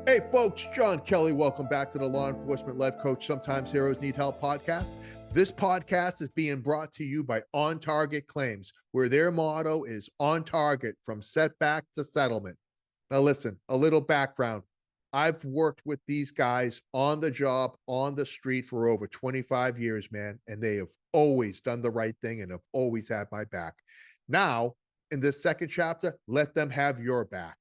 Hey folks, John Kelly. Welcome back to the Law Enforcement Life Coach Sometimes Heroes Need Help podcast. This podcast is being brought to you by On Target Claims, where their motto is on target from setback to settlement. Now listen, a little background. I've worked with these guys on the job, on the street for over 25 years, man, and they have always done the right thing and have always had my back. Now, in this second chapter, let them have your back.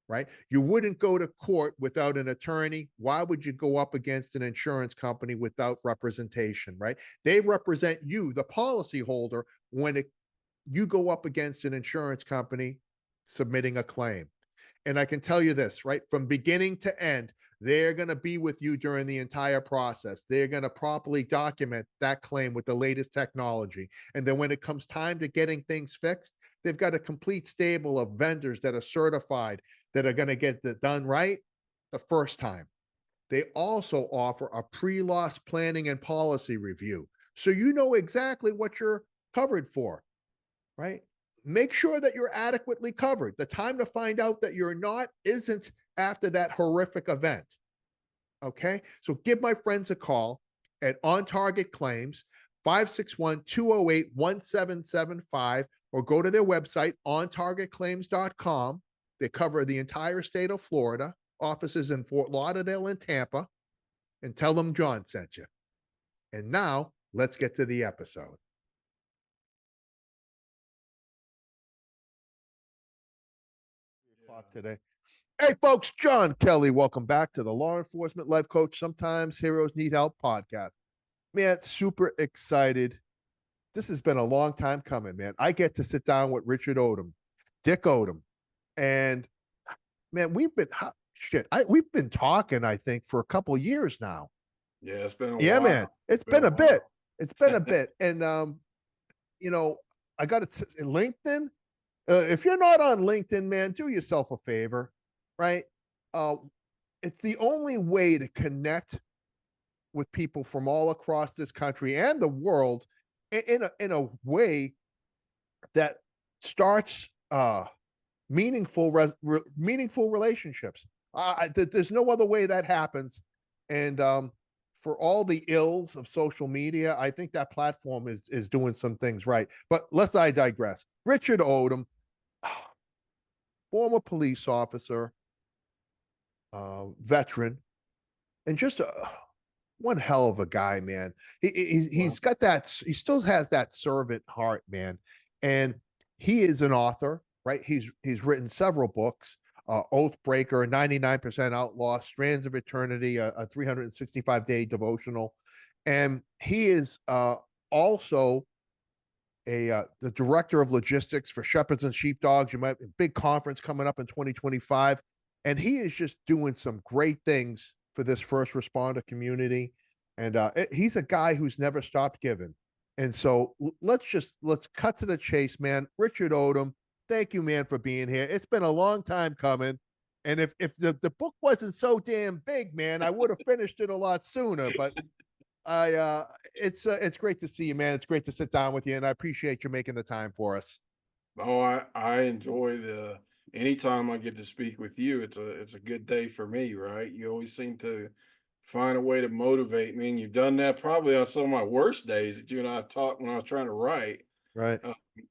Right? You wouldn't go to court without an attorney. Why would you go up against an insurance company without representation, right? They represent you, the policyholder, when you go up against an insurance company submitting a claim. And I can tell you this, right? From beginning to end, they're going to be with you during the entire process. They're going to properly document that claim with the latest technology. And then when it comes time to getting things fixed, they've got a complete stable of vendors that are certified that are going to get it done right the first time. They also offer a pre-loss planning and policy review. So you know exactly what you're covered for, right? Make sure that you're adequately covered. The time to find out that you're not isn't after that horrific event. Okay? So give my friends a call at On Target Claims, 561-208-1775, or go to their website, ontargetclaims.com. They cover the entire state of Florida, offices in Fort Lauderdale and Tampa, and tell them John sent you. And now, let's get to the episode. Today. Hey, folks, John Kelly. Welcome back to the Law Enforcement Life Coach Sometimes Heroes Need Help podcast. Man, super excited. This has been a long time coming, man. I get to sit down with Richard Odom, Dick Odom, and man, we've been talking, I think, for a couple of years now. Yeah, it's been a while. Yeah, man, it's been a bit. It's been a bit, and I got it. LinkedIn. If you're not on LinkedIn, man, do yourself a favor, right? It's the only way to connect with people from all across this country and the world in a way that starts meaningful relationships. There's no other way that happens. And for all the ills of social media, I think that platform is doing some things right. But lest I digress. Richard Odom, former police officer, veteran, and just one hell of a guy, man. He's got that. He still has that servant heart, man. And he is an author, right? He's written several books. Oathbreaker, 99% Outlaw, Strands of Eternity, a 365-day devotional. And he is also the director of logistics for Shepherds and Sheepdogs. You might a big conference coming up in 2025. And he is just doing some great things for this first responder community. And he's a guy who's never stopped giving. And so let's cut to the chase, man. Richard Odom, thank you, man, for being here. It's been a long time coming. And if the book wasn't so damn big, man, I would have finished it a lot sooner. But it's great to see you, man. It's great to sit down with you, and I appreciate you making the time for us. Oh, I enjoy anytime I get to speak with you. It's a good day for me, right? You always seem to find a way to motivate me, and you've done that probably on some of my worst days that you and I have talked when I was trying to write. Right.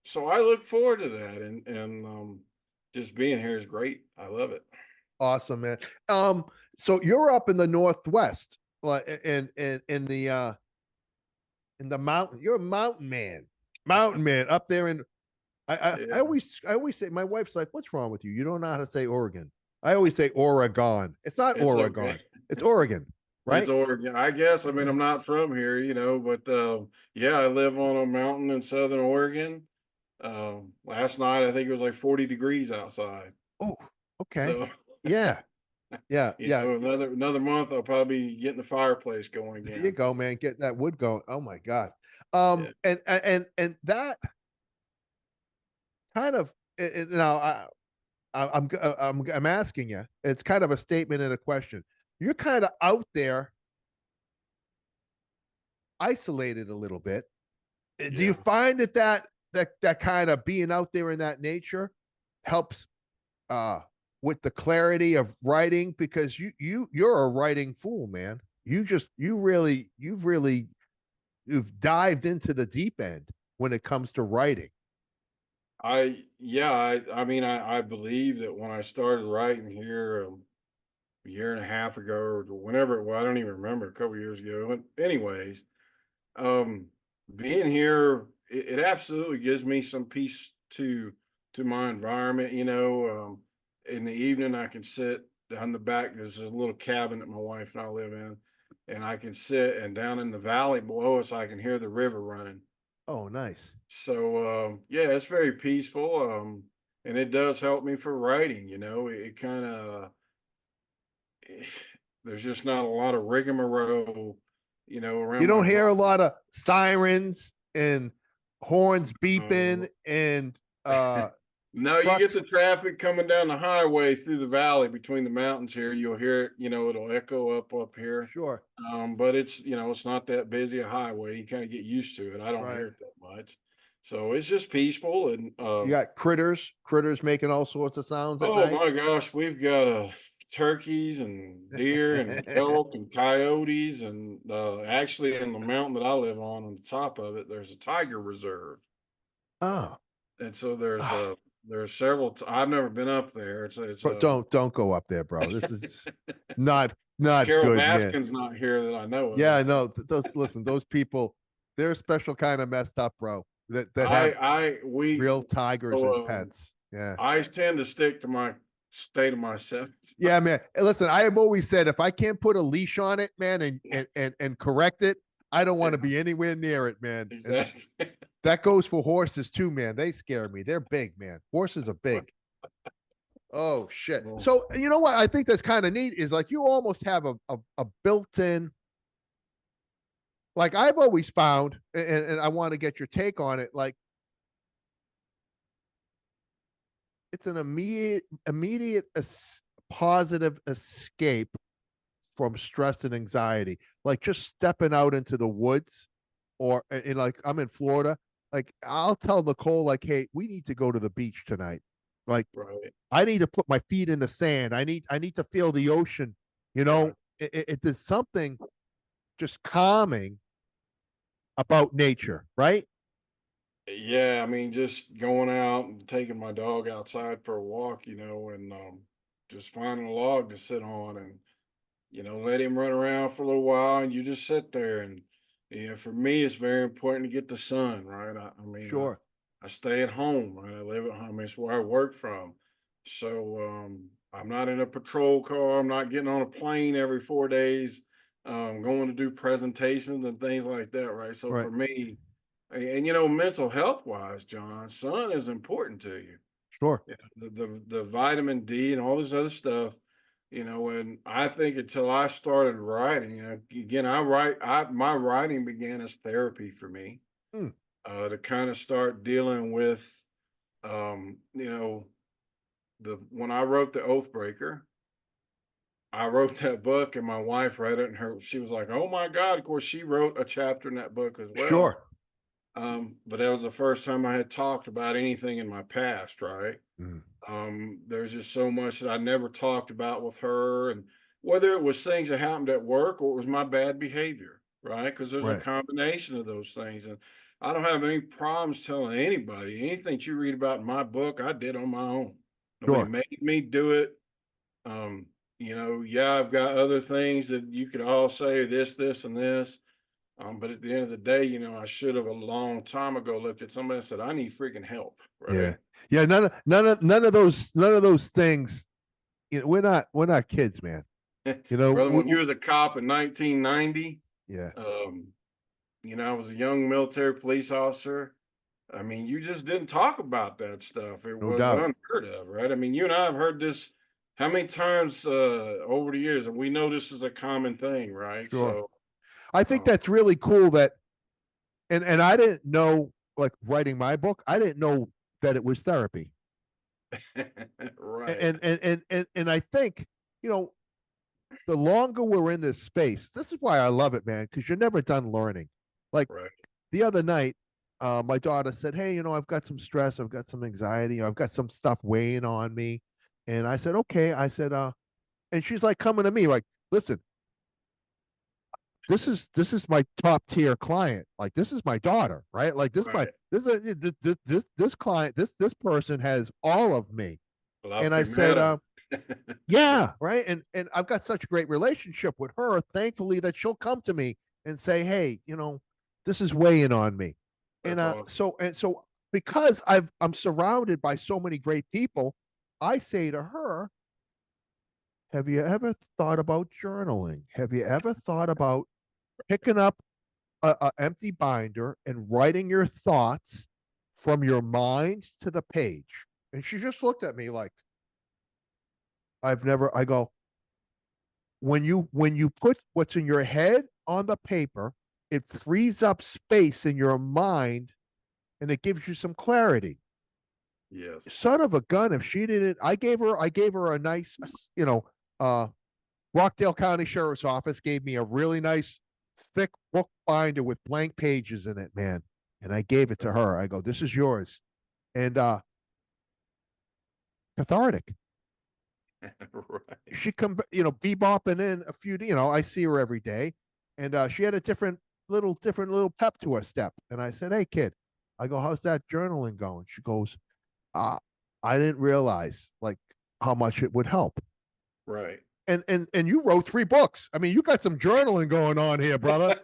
So I look forward to that, and just being here is great. I love it. Awesome, man. So you're up in the Northwest, like in the mountain. You're a mountain man up there in. I always say, my wife's like, "What's wrong with you? You don't know how to say Oregon." I always say Oregon. It's not Oregon. Okay. It's Oregon, right? It's Oregon, I guess. I mean, I'm not from here, but yeah, I live on a mountain in Southern Oregon. Last night I think it was like 40 degrees outside. Oh, okay. So yeah. Another month I'll probably be getting the fireplace going again. There you go, man. Get that wood going. Oh my God. And that kind of now I'm asking you. It's kind of a statement and a question. You're kind of out there, isolated a little bit. Yeah. Do you find that kind of being out there in that nature helps with the clarity of writing, because you're a writing fool, man. You've dived into the deep end when it comes to writing. I mean, I believe that when I started writing here a year and a half ago or whenever it was, I don't even remember, a couple years ago. But anyways, um, being here, it absolutely gives me some peace to my environment. In the evening, I can sit down the back. There's a little cabin that my wife and I live in, and I can sit, and down in the valley below us, I can hear the river running. Oh, nice. So yeah, it's very peaceful. And it does help me for writing. It kind of there's just not a lot of rigmarole, You around my don't hear a environment. lot of sirens and horns No, beeping and uh no, you get trucks. the traffic coming down the highway through the valley between the mountains here. You'll hear it, it'll echo up here. Sure. But it's not that busy a highway. You kind of get used to it. I don't Right. hear it that much. So it's just peaceful. And You got critters making all sorts of sounds at oh night. my gosh, we've got turkeys and deer and elk and coyotes, and actually in the mountain that I live on the top of it, there's a tiger reserve. Oh. And so there's Ah, there's several. I've never been up there. It's bro, don't go up there, bro. This is not Carol good, man. Baskin's not here that I know Yeah, I of. know. Those people, they're a special kind of messed up, bro. That have We real tigers as so pets. Yeah. I tend to stick to my state of myself. Yeah, man. Listen, I have always said if I can't put a leash on it, man, and correct it, I don't want to Yeah, be anywhere near it, man. And exactly. that goes for horses too, man. They scare me. They're big, man. Horses are big. Oh shit. Well, So you know what I think that's kind of neat is like you almost have a built-in, like I've always found, and I want to get your take on it. Like it's an immediate positive escape from stress and anxiety. Like just stepping out into the woods, or in like I'm in Florida. Like I'll tell Nicole, like, hey, we need to go to the beach tonight. Like right, I need to put my feet in the sand. I need to feel the ocean. You know, right. there's something just calming about nature, right? Yeah, I mean, just going out and taking my dog outside for a walk, and just finding a log to sit on, and let him run around for a little while, and you just sit there. And for me, it's very important to get the sun, right? I mean, Sure. I stay at home, right? I live at home. It's where I work from. So I'm not in a patrol car. I'm not getting on a plane every 4 days, going to do presentations and things like that, right? So Right. for me, and mental health wise, John, sun is important to you. Sure. Yeah, the vitamin D and all this other stuff, and I think until I started writing, again, my writing began as therapy for me, Hmm. to kind of start dealing with, you know, when I wrote The Oathbreaker, I wrote that book and my wife read it, and she was like, "Oh my God." Of course, she wrote a chapter in that book as well. Sure. But that was the first time I had talked about anything in my past, right? Mm. There's just so much that I never talked about with her, and whether it was things that happened at work or it was my bad behavior, right? Because there's a Right. combination of those things. And I don't have any problems telling anybody anything that you read about in my book, I did on my own. Nobody Sure. made me do it. Um, yeah, I've got other things that you could all say this, and this. But at the end of the day, I should have a long time ago looked at somebody and said, I need freaking help, Yeah. right? Yeah. None of those things. You know, we're not kids, man. You know. Brother, when you was a cop in 1990, Yeah. um, I was a young military police officer. I mean, you just didn't talk about that stuff. It No was doubt. unheard of, right? I mean, you and I have heard this how many times over the years, and we know this is a common thing, right? Sure. So, I think um, that's really cool that, and I didn't know, like writing my book, I didn't know that it was therapy. right, And I think, you know, the longer we're in this space, this is why I love it, man, because you're never done learning. Like right, the other night, my daughter said, "Hey, I've got some stress, I've got some anxiety, I've got some stuff weighing on me," And I said, okay. I said, and she's like coming to me like, listen, this is my top tier client. Like this is my daughter, right? Like Right. this client, this person has all of me. La And I said, primera. Yeah. yeah, right. And I've got such a great relationship with her, thankfully, that she'll come to me and say, hey, this is weighing on me. And That's awesome. so because I'm surrounded by so many great people, I say to her, have you ever thought about journaling? Have you ever thought about picking up a empty binder and writing your thoughts from your mind to the page? And she just looked at me like, I go, when you put what's in your head on the paper, it frees up space in your mind and it gives you some clarity. Yes. Son of a gun, if she didn't, I gave her a nice, uh Rockdale County Sheriff's Office gave me a really nice thick book binder with blank pages in it, man. And I gave it to her. I go, this is yours. And cathartic. Right. She come, bebopping in a few, I see her every day. And she had a different little pep to her step. And I said, hey kid, I go, how's that journaling going? She goes, uh, I didn't realize like how much it would help. Right. And you wrote 3 books. I mean, you got some journaling going on here, brother.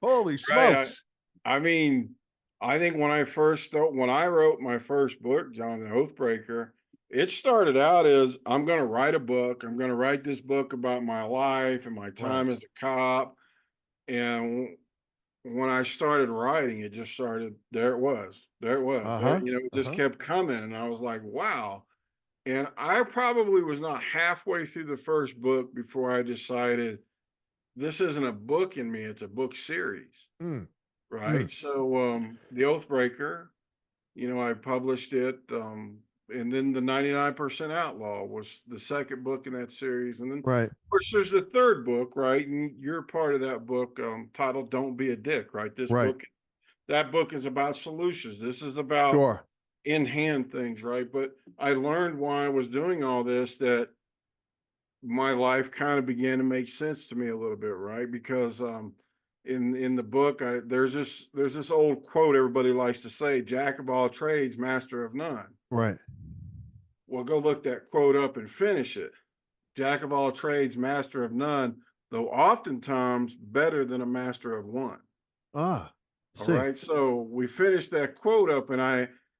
Holy Right. smokes. I mean, I think when I wrote my first book, John the Oathbreaker, it started out as I'm going to write a book. I'm going to write this book about my life and my Right. time as a cop. And when I started writing, it just started. There it was. There it was. There, Uh-huh. it just Uh-huh. kept coming, and I was like, wow. And I probably was not halfway through the first book before I decided this isn't a book in me; it's a book series. Mm, Right. mm. So The Oathbreaker, I published it. And then the 99% Outlaw was the second book in that series. And then Right. of course there's the third book, right? And you're part of that book, titled Don't Be a Dick, right? Right. That book is about solutions. This is about Sure. in hand things, right? But I learned while I was doing all this that my life kind of began to make sense to me a little bit, right? Because in the book, there's this old quote everybody likes to say: "Jack of all trades, master of none." Right. Well, go look that quote up and finish it. Jack of all trades, master of none, though oftentimes better than a master of one. Ah. All See. right, so we finished that quote up, and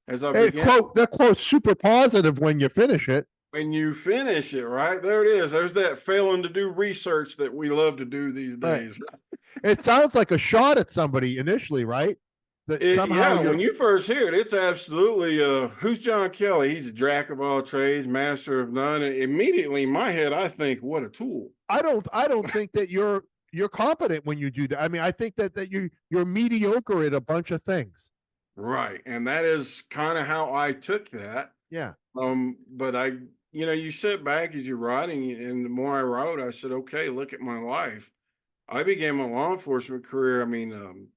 as I Hey, began that quote's super positive when you finish it. when you finish it, right there it is. There's that failing to do research that we love to do these Right. days. It sounds like a shot at somebody initially, right? That somehow Yeah, when you're you first hear it, it's absolutely who's John Kelly? He's a jack of all trades, master of none. And immediately in my head, I think, what a tool. I don't think that you're competent when you do that. I mean, I think that you're mediocre at a bunch of things. Right. And that is kind of how I took that. Yeah. But you sit back as you're writing, and the more I wrote, I said, okay, look at my life. I began my law enforcement career, in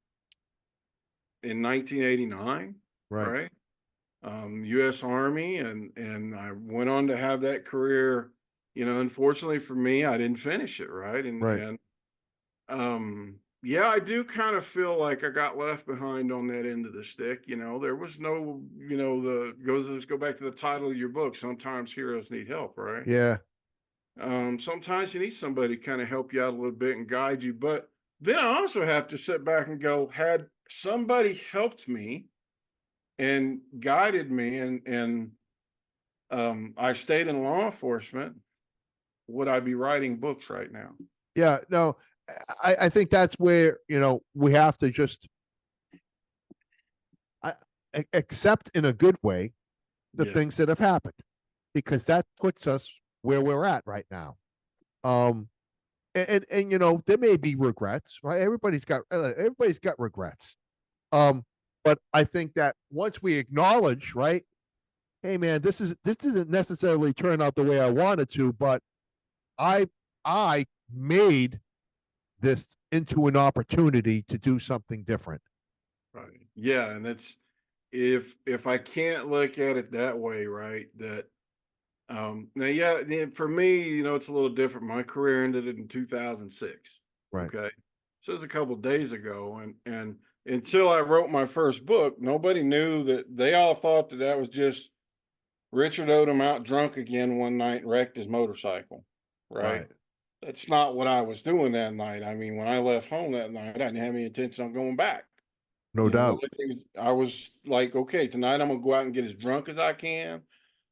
1989, Right. right? U.S. Army, and I went on to have that career. Unfortunately for me, I didn't finish it, right? And Right. and yeah, I do kind of feel like I got left behind on that end of the stick. There was no, let's go back to the title of your book. Sometimes heroes need help, right? Yeah. Sometimes you need somebody to kind of help you out a little bit and guide you. But then I also have to sit back and go, had somebody helped me and guided me and I stayed in law enforcement, would I be writing books right now? Yeah. No, I think that's where, we have to just I, accept in a good way the things Yes. that have happened because that puts us where we're at right now. Um, and there may be regrets, right? Everybody's got regrets. Um, but I think that once we acknowledge, right, hey man, this didn't necessarily turn out the way I wanted to, but I I made this into an opportunity to do something different. Right. Yeah, and that's if I can't look at it that way, right? That Now, yeah, for me, it's a little different. My career ended in 2006. Right. Okay. So it was a couple days ago. And until I wrote my first book, nobody knew that. They all thought that that was just Richard Odom out drunk again one night and wrecked his motorcycle. Right. Right. That's not what I was doing that night. I mean, when I left home that night, I didn't have any intention on going back. No The doubt. only thing is, I was like, okay, tonight I'm gonna go out and get as drunk as I can.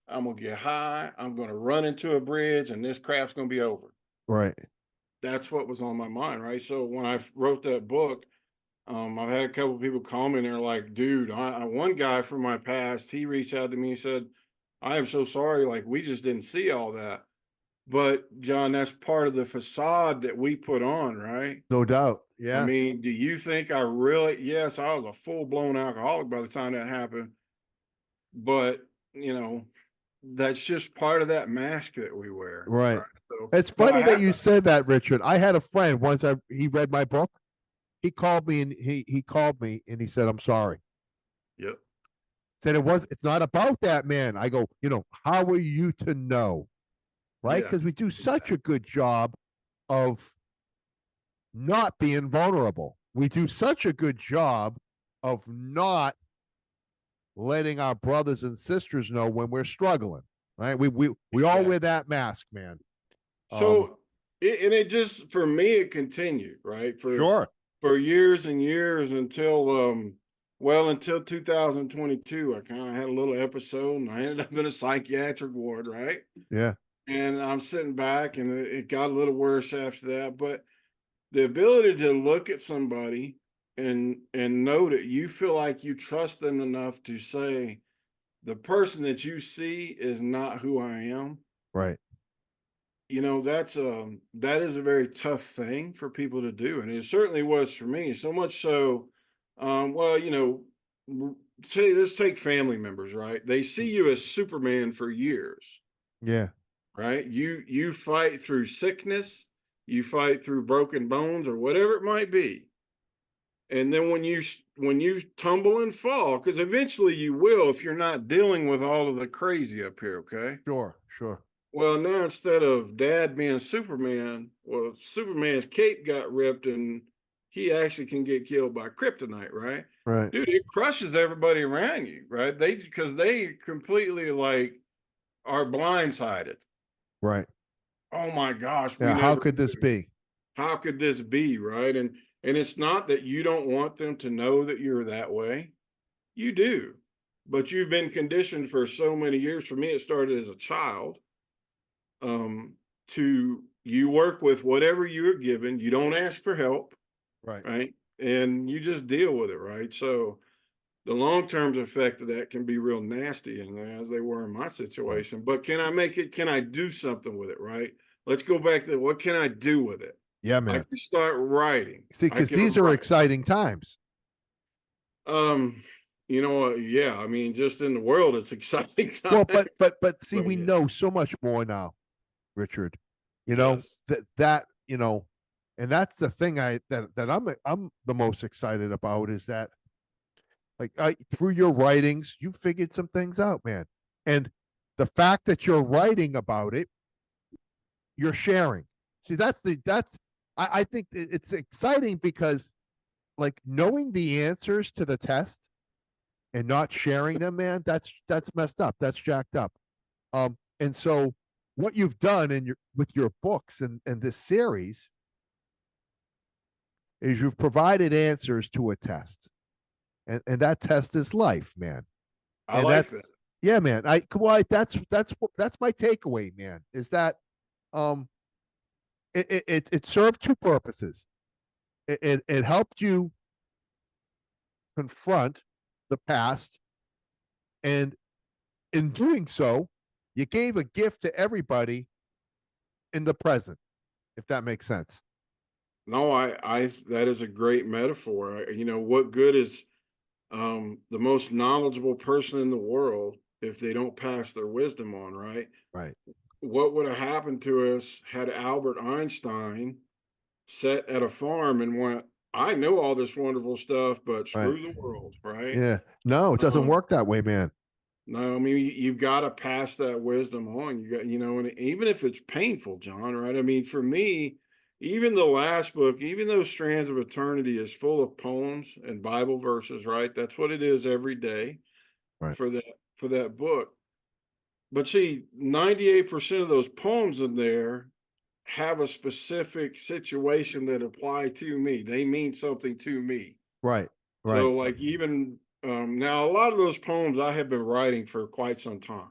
I'm gonna get high. I'm gonna run into a bridge, and this crap's gonna be over. Right. That's what was on my mind, right? So when I wrote that book, I've had a couple of people call me and they're like, "Dude, one guy from my past, he reached out to me and said, I am so sorry. Like, we just didn't see all that." But John, that's part of the facade that we put on, right? No doubt. I Yeah. mean, do you think I really? Yes, I was a full blown alcoholic by the time that happened, but you know, that's just part of that mask that we wear, Right. right? So, It's but I funny that have you to. said that, Richard. I had a friend once. He read my book. He called me and he called me and he said, "I'm sorry." Yep. Said it's not about that, man. I go, how are you to know? Right? Yeah. Because we do such Exactly. a good job of not being vulnerable. We do such a good job of not letting our brothers and sisters know when we're struggling. Right? We all Exactly. wear that mask, man. Um, So, it just for me, it continued right sure. for years and years until until 2022. I kind of had a little episode, and I ended up in a psychiatric ward, right? Yeah. And I'm sitting back, and it got a little worse after that. But the ability to look at somebody and know that you feel like you trust them enough to say, the person that you see is not who I am. Right. That is a very tough thing for people to do, and it certainly was for me. So much so, well, say let's take family members, right? They see you as Superman for years, Yeah. right? You fight through sickness, you fight through broken bones or whatever it might be. And then when you tumble and fall, because eventually you will if you're not dealing with all of the crazy up here, okay? Sure. Sure. Well, now instead of dad being Superman, well, Superman's cape got ripped and he actually can get killed by kryptonite, right? Right. Dude, it crushes everybody around you, right? Because they completely like are blindsided. Right. Oh my gosh, we Yeah. How never could this knew. be? How could this be, right? And it's not that you don't want them to know that you're that way. You do. But you've been conditioned for so many years. For me, it started as a child. To you work with whatever you're given, you don't ask for help, Right. right? And you just deal with it, right? So the long-term effect of that can be real nasty, and as they were in my Right. situation. But can I do something with it, right? Let's go back to what can I do with it? Yeah, I man. can start writing. See, I because can these are write. exciting times. Yeah, I mean, just in the world, it's exciting Well, time. but see, But we yeah, know so much more now, Richard. yes. And that's the thing I'm the most excited about is that through your writings, you figured some things out, man. And the fact that you're writing about it, you're sharing. See, I think it's exciting because like knowing the answers to the test and not sharing them, man, that's messed up. That's jacked up. And so what you've done with your books and this series is you've provided answers to a test. And that test is life, man. I And like that. that's yeah, man. That's my takeaway, man, is that um it served two purposes. It helped you confront the past, and in doing so, you gave a gift to everybody in the present, if that makes sense. No, that is a great metaphor. What good is the most knowledgeable person in the world if they don't pass their wisdom on, right? Right. What would have happened to us had Albert Einstein sat at a farm and went, I know all this wonderful stuff, but Right. screw the world, right? Yeah. No, it doesn't Um, work that way, man. No, I mean, you've got to pass that wisdom on. You got, and even if it's painful, John, right? I mean, for me, even the last book, even though Strands of Eternity is full of poems and Bible verses, right? That's what it is every day Right. for that book. But see, 98% of those poems in there have a specific situation that apply to me. They mean something to me. Right. Right. So like even now, a lot of those poems I have been writing for quite some time.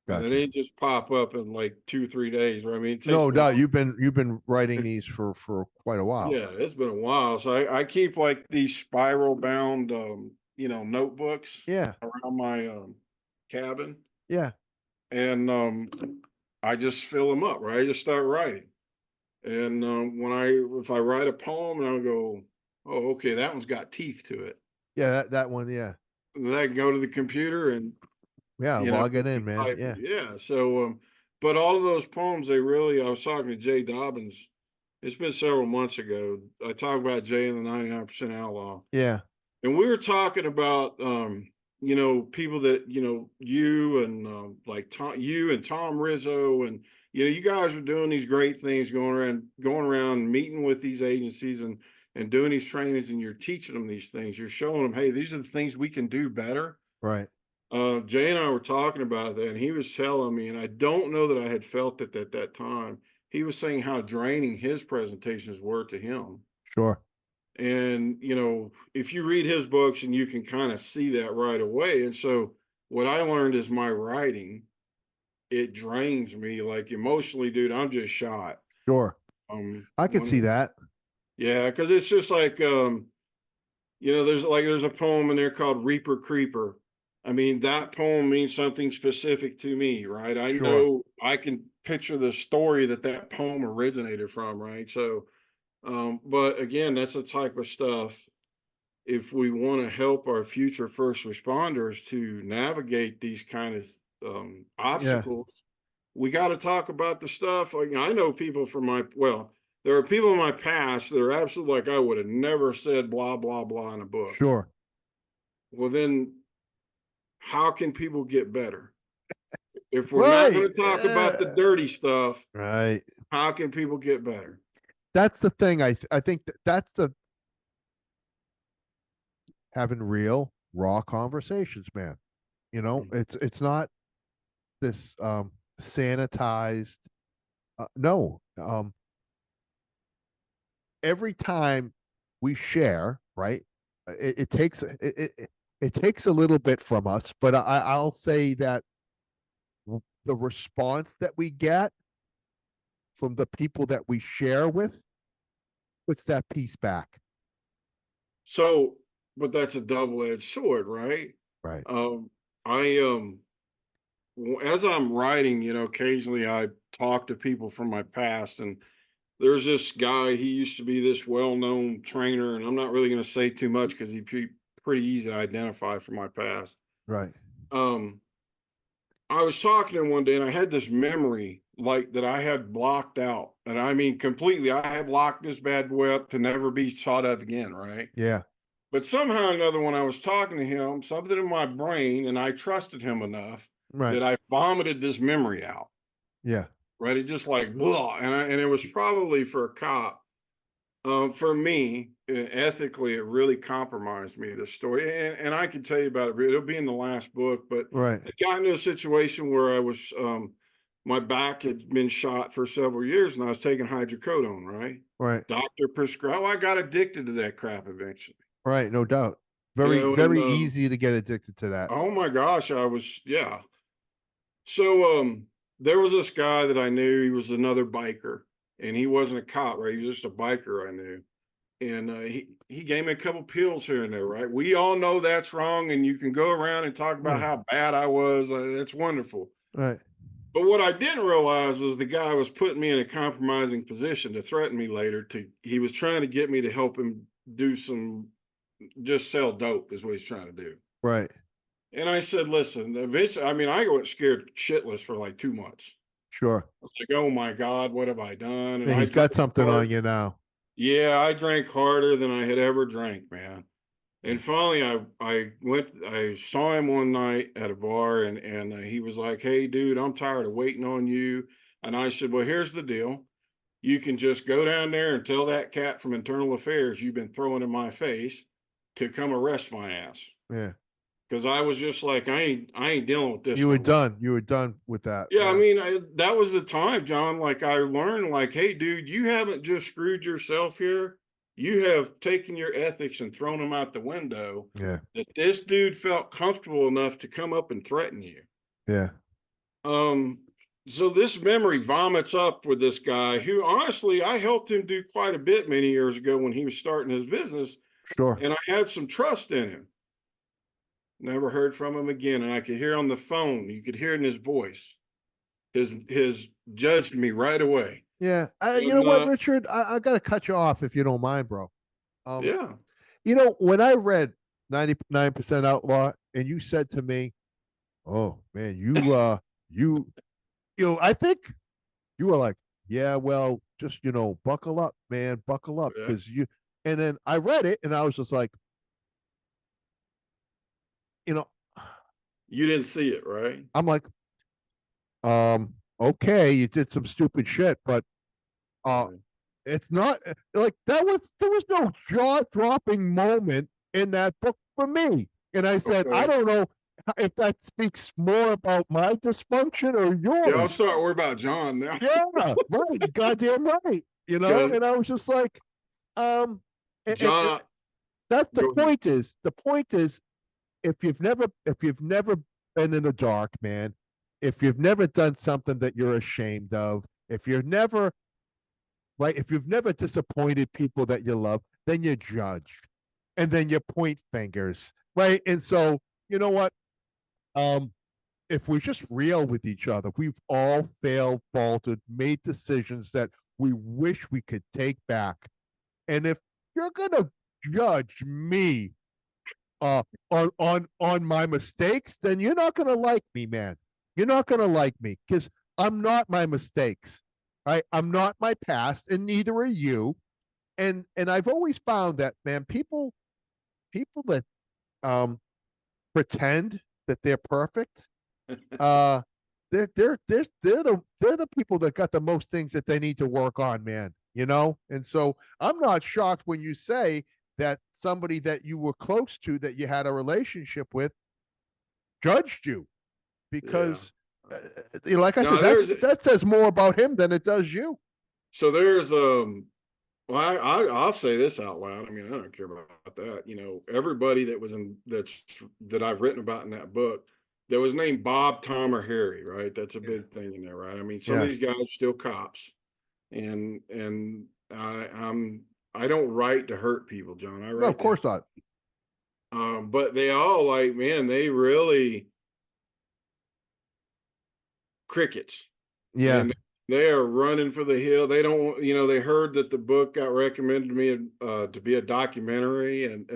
And they Gotcha. didn't just pop up in like 2, 3 days. Right? I mean, it takes No a doubt while. you've been writing these for quite a while. Yeah, it's been a while. So I keep like these spiral bound, notebooks Yeah. around my cabin, Yeah. and I just fill them up. Right, I just start writing. And if I write a poem, and I'll go, oh, okay, that one's got teeth to it. Yeah. That one. Yeah. And then I can go to the computer and Yeah. Log it in, man. type it. Yeah. Yeah. So, but all of those poems, I was talking to Jay Dobbins. It's been several months ago. I talked about Jay and the 99% Outlaw. Yeah. And we were talking about, people that, you and like you and Tom Rizzo, and, you guys are doing these great things, going around meeting with these agencies and doing these trainings, and you're teaching them these things. You're showing them, hey, these are the things we can do better. Right. Jay and I were talking about that, and he was telling me, and I don't know that I had felt it at that time. He was saying how draining his presentations were to him. Sure. And, if you read his books, and you can kind of see that right away. And so what I learned is my writing, it drains me like emotionally, dude. I'm just shot. Sure. I could see When, that. yeah, because it's just like, there's a poem in there called Reaper Creeper. I mean, that poem means something specific to me, right? I Sure. know I can picture the story that poem originated from, right? So, but again, that's the type of stuff. If we want to help our future first responders to navigate these kind of Yeah. obstacles, we got to talk about the stuff. Like, I know people there are people in my past that are absolutely like, I would have never said blah, blah, blah in a book. Sure. Well, then how can people get better? If we're not Right. going to talk about the dirty stuff, Right. how can people get better? That's the thing. I think that's the having real raw conversations, man. It's not this sanitized. No. Every time we share, right? It takes a little bit from us, but I'll say that the response that we get from the people that we share with puts that piece back. So, but that's a double-edged sword, right? Right. I as I'm writing, occasionally I talk to people from my past, and there's this guy. He used to be this well-known trainer, and I'm not really going to say too much because he'd be pretty easy to identify from my past. Right. Um, I was talking to him one day, and I had this memory like that I had blocked out, and I mean completely. I had locked this bad boy up to never be thought of again, right? Yeah. But somehow or another, when I was talking to him, something in my brain, and I trusted him enough Right. that I vomited this memory out. Yeah. Right, it just like blah, and it was probably for a cop. For me, ethically, it really compromised me. The story, and I can tell you about it. It'll be in the last book, but Right. I got into a situation where I was, my back had been shot for several years, and I was taking hydrocodone. Right, Right. doctor prescribed. Well, I got addicted to that crap eventually. Right. No doubt. Very, And very easy to get addicted to that. oh my gosh, yeah. So there was this guy that I knew. He was another biker, and he wasn't a cop, right? He was just a biker I knew. And he gave me a couple pills here and there, right? We all know that's wrong, and you can go around and talk about Yeah. how bad I was. That's wonderful. Right. But what I didn't realize was the guy was putting me in a compromising position to threaten me later. He was trying to get me to help him do just sell dope is what he's trying to do. Right. And I said, listen, eventually, I mean, I got scared shitless for like 2 months. Sure. I was like, oh my God, what have I done? And Yeah, I he's got drank something hard. on you now. Yeah, I drank harder than I had ever drank, man. And finally, I saw him one night at a bar, and he was like, "Hey, dude, I'm tired of waiting on you." And I said, "Well, here's the deal. You can just go down there and tell that cat from internal affairs you've been throwing in my face to come arrest my ass." Yeah. Because I was just like, I ain't dealing with this You were no more. done. You were done with that. Yeah, I Yeah. mean, that was the time, John. Like I learned, like, hey, dude, you haven't just screwed yourself here. You have taken your ethics and thrown them out the window. Yeah. That this dude felt comfortable enough to come up and threaten you. Yeah. Um, so this memory vomits up with this guy who, honestly, I helped him do quite a bit many years ago when he was starting his business, Sure. and I had some trust in him. Never heard from him again, and I could hear on the phone. You could hear it in his voice. His judged me right away. Yeah. You know And, what, Richard? I got to cut you off if you don't mind, bro. Um, yeah. when I read 99% Outlaw and you said to me, "Oh man, you I think you were like, yeah, well, just buckle up, man, buckle up, Yeah. because you." And then I read it and I was just like, you know, You didn't see it, right? I'm like, okay, you did some stupid shit, but uh, Right. it's not like there was no jaw dropping moment in that book for me. And I said, I Okay. don't know if that speaks more about my dysfunction or Yeah, I'm yours. starting to worry about John now. Yeah, right, goddamn right. Because And I was just like, um, and John, that's the go ahead. point. Is if you've never been in the dark, man, if you've never done something that you're ashamed of, if you've never disappointed people that you love, then you judge, and then you point fingers, right? And so, you know what? Um, if we're just real with each other, we've all failed, faltered, made decisions that we wish we could take back. And if you're gonna judge me uh on my mistakes, then you're not gonna like me, man. You're not gonna like me because I'm not my mistakes. Right? I'm not my past, and neither are you. And I've always found that, man, people that um pretend that they're perfect, uh they're the people that got the most things that they need to work on, man. And so I'm not shocked when you say that somebody that you were close to, that you had a relationship with, judged you, Yeah. because like I Now said, that says more about him than it does you. so there's well, I'll say this out loud. I mean, I don't care about that. Everybody that was that I've written about in that book that was named Bob, Tom, or Harry, right? That's a Yeah. big thing in there, right? I mean, some of Yeah. these guys are still cops, and I don't write to hurt people, John. I No, of write to help. course not. But they all, like, man, they really crickets, Yeah. and they are running for the hill. They don't, they heard that the book got recommended to me to be a documentary, and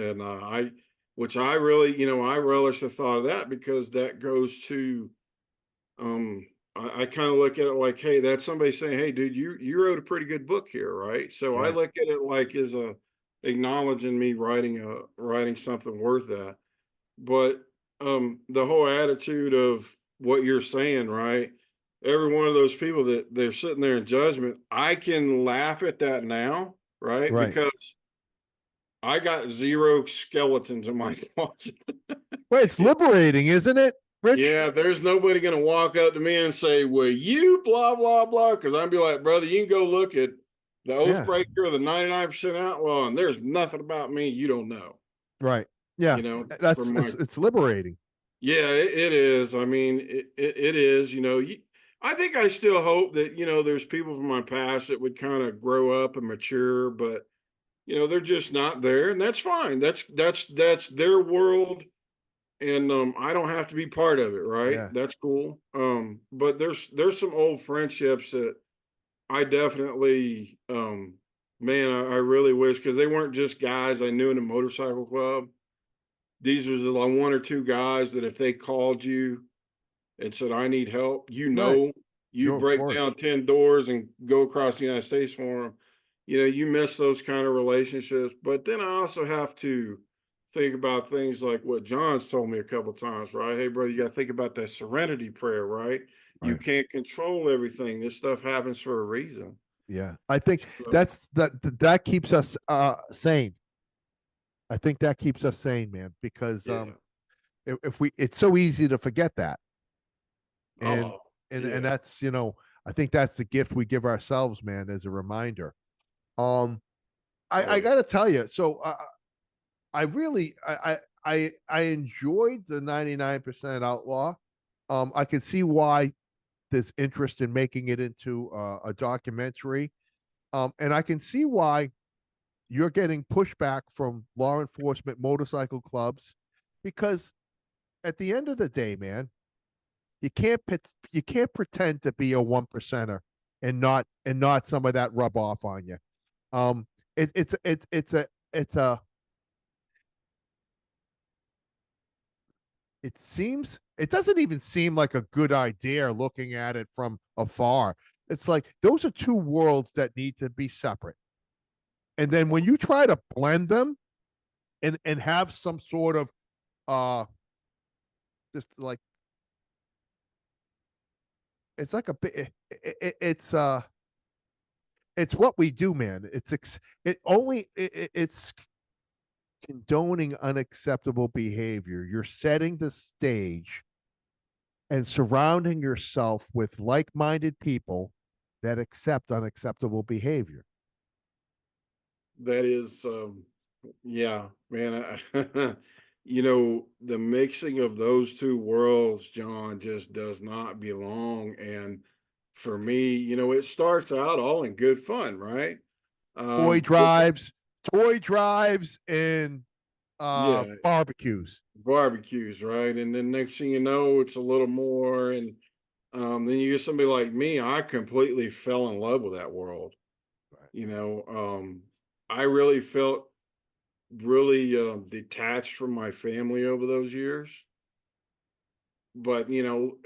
which I really, I relish the thought of that, because that goes to, um, I kind of look at it like, hey, that's somebody saying, hey, dude, you wrote a pretty good book here, right? So I Yeah. look at it like as a acknowledging me writing something worth that. But the whole attitude of what you're saying, right? Every one of those people that they're sitting there in judgment, I can laugh at that now, right? Right. Because I got zero skeletons in my closet. Well, it's liberating, isn't it, Rich? Yeah, there's nobody gonna walk up to me and say, "Well, you blah blah blah," because I'd be like, "Brother, you can go look at the Yeah. Oathbreaker or the 99% Outlaw, and there's nothing about me you don't know." Right. Yeah. From That's my it's liberating. Yeah, it is. I mean, it is. I think I still hope that there's people from my past that would kind of grow up and mature, but they're just not there, and that's fine. That's their world, and I don't have to be part of it, right? Yeah. That's cool. But there's some old friendships that I definitely, man, I really wish, because they weren't just guys I knew in a motorcycle club. These was the one or two guys that if they called you and said, I need help, Right. you Sure, of break course. down 10 doors and go across the United States for them. You miss those kind of relationships. But then I also have to think about things like what John's told me a couple times, right? Hey, brother, you got to think about that serenity prayer, right? You Right. can't control everything. This stuff happens for a reason. Yeah. I think So, that keeps us sane. I think that keeps us sane, man, because yeah. if we it's so easy to forget that. And Oh, and yeah. that's, I think that's the gift we give ourselves, man, as a reminder. Um Oh, I yeah. got to tell you, so I really I enjoyed the 99% Outlaw. I can see why there's interest in making it into a documentary. And I can see why you're getting pushback from law enforcement motorcycle clubs, because at the end of the day, man, you can't pretend to be a one percenter and not some of that rub off on you. Um, it's a it doesn't even seem like a good idea looking at it from afar. It's like those are two worlds that need to be separate. And then when you try to blend them and have some sort of uh just like it's like a bit it's what we do, man. It's condoning unacceptable behavior. You're setting the stage and surrounding yourself with like-minded people that accept unacceptable behavior. That is, yeah, man. The mixing of those two worlds, John, just does not belong. And for me, it starts out all in good fun, right? Toy But drives, toy drives, and yeah, barbecues. barbecues, right? And then next thing you know, it's a little more. And then you get somebody like me, I completely fell in love with that world. Right. You know, I really felt really detached from my family over those years. But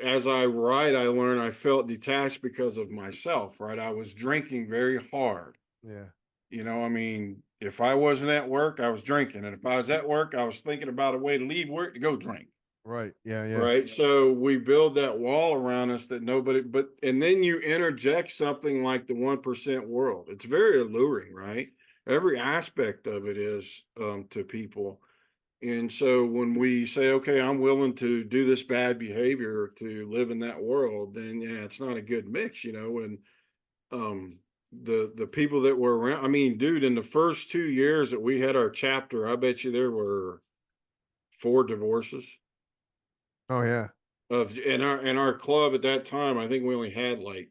as I write, I learned I felt detached because of myself. Right, I was drinking very hard. Yeah. I mean, if I wasn't at work, I was drinking, and if I was at work, I was thinking about a way to leave work to go drink. Right. Yeah. Yeah. Right, so we build that wall around us that nobody. But and then you interject something like the 1% world. It's very alluring, right? Every aspect of it is to people. And so when we say, okay, I'm willing to do this bad behavior to live in that world, then yeah, it's not a good mix. And um the people that were around, I mean, dude, in the first 2 years that we had our chapter, I bet you there were 4 divorces Oh yeah. of in our club at that time. I think we only had like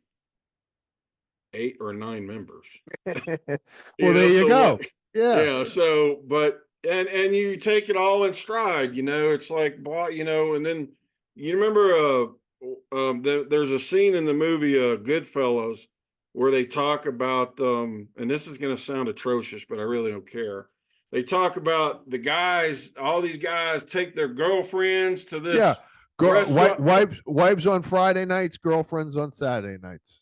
8 or 9 members. Well, there you So go. like, Yeah. yeah, so but and you take it all in stride. It's like, and then you remember there's a scene in the movie Goodfellas where they talk about and this is going to sound atrocious, but I really don't care. They talk about the guys, all these guys take their girlfriends to Yeah. this restaurant. Wives on Friday nights, girlfriends on Saturday nights.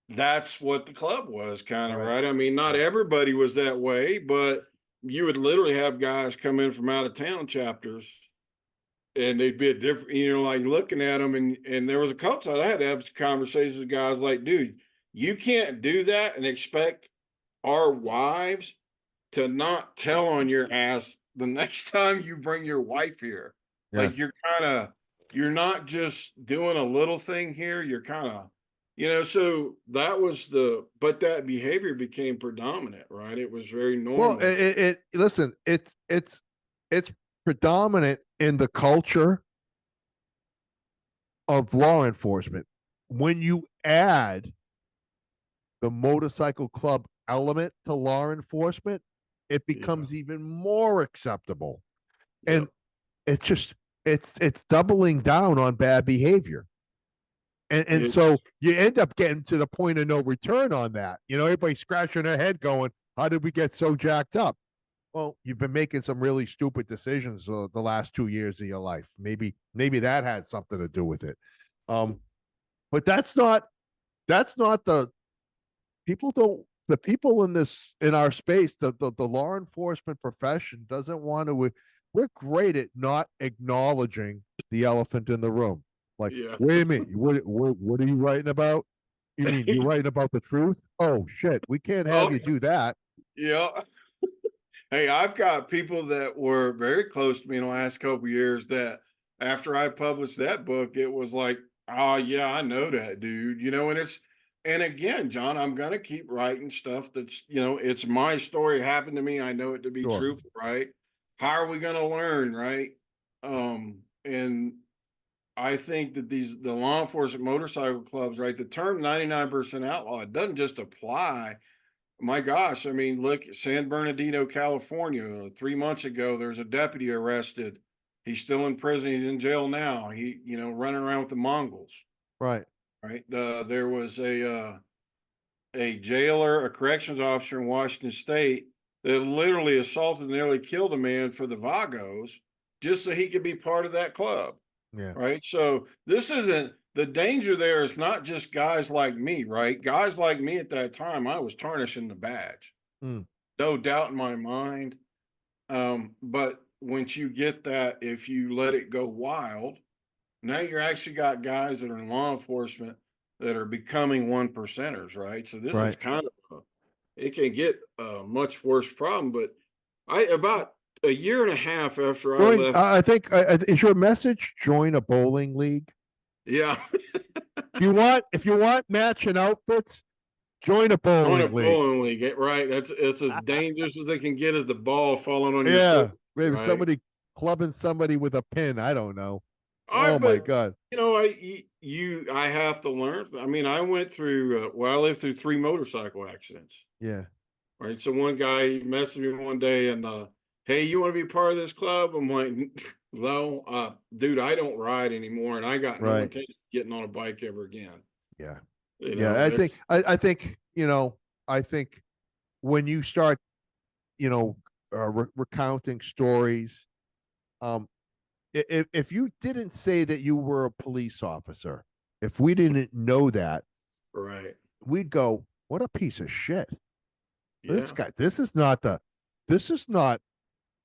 That's what the club was, kind of, Right. right? I mean, not Right. everybody was that way, but you would literally have guys come in from out of town chapters, and they'd be a different, like looking at them. And there was a couple times I had to have conversations with guys like, dude, you can't do that and expect our wives to not tell on your ass the next time you bring your wife here. Yeah. Like you're not just doing a little thing here, you're kind of, so that was but that behavior became predominant, right? It was very Well, normal. listen, it's predominant in the culture of law enforcement. When you add the motorcycle club element to law enforcement, it Yeah. becomes even more acceptable. And Yep. it's just it's doubling down on bad behavior. And It's so you end up getting to the point of no return on that. Everybody scratching their head going, how did we get so jacked up? Well, you've been making some really stupid decisions the last 2 years of your life. Maybe that had something to do with it. But that's not the people the people in our space, the law enforcement profession doesn't want to. We're great at not acknowledging the elephant in the room. Like, Yeah. wait a minute, what are you writing about? You mean you're writing about the truth? Oh shit, we can't have Oh, you do that. yeah. Hey, I've got people that were very close to me in the last couple of years that after I published that book, it was like, oh yeah, I know that dude, and again, John, I'm gonna keep writing stuff that's, it's my story happened to me. I know it to be Sure. truthful, right? How are we gonna learn, right? And I think that the law enforcement motorcycle clubs, right? The term 99% outlaw, it doesn't just apply. My gosh, I mean, look, San Bernardino, California, 3 months ago, there's a deputy arrested. He's still in prison. He's in jail now. He, running around with the Mongols, Right. right? There was a jailer, a corrections officer in Washington State that literally assaulted and nearly killed a man for the Vagos just so he could be part of that club. Yeah. Right. So this isn't the danger there is not just guys like me, right? Guys like me at that time, I was tarnishing the badge. Mm. No doubt in my mind. But once you get that, if you let it go wild, now you're actually got guys that are in law enforcement that are becoming one percenters, right? So this is Right. kind of it can get a much worse problem. But about a year and a half after I Join. left, I think is your message join a bowling league. yeah. If you want matching outfits, join a Join a bowling league. bowling league, right? It's as dangerous as they can get as the ball falling on your Yeah, foot, maybe right? somebody clubbing somebody with a pin. I don't know. I Oh my but god. I have to learn. I mean, I went through I lived through 3 motorcycle accidents, Yeah. right? So one guy messaged me one day and hey, you want to be part of this club? I'm like, no, dude, I don't ride anymore, and I got no Right. intention of getting on a bike ever again. Yeah. You Yeah. know, it's I think I think when you start recounting stories, um, if you didn't say that you were a police officer, if we didn't know that, right. we'd go, "What a piece of shit." This Yeah, guy, this is not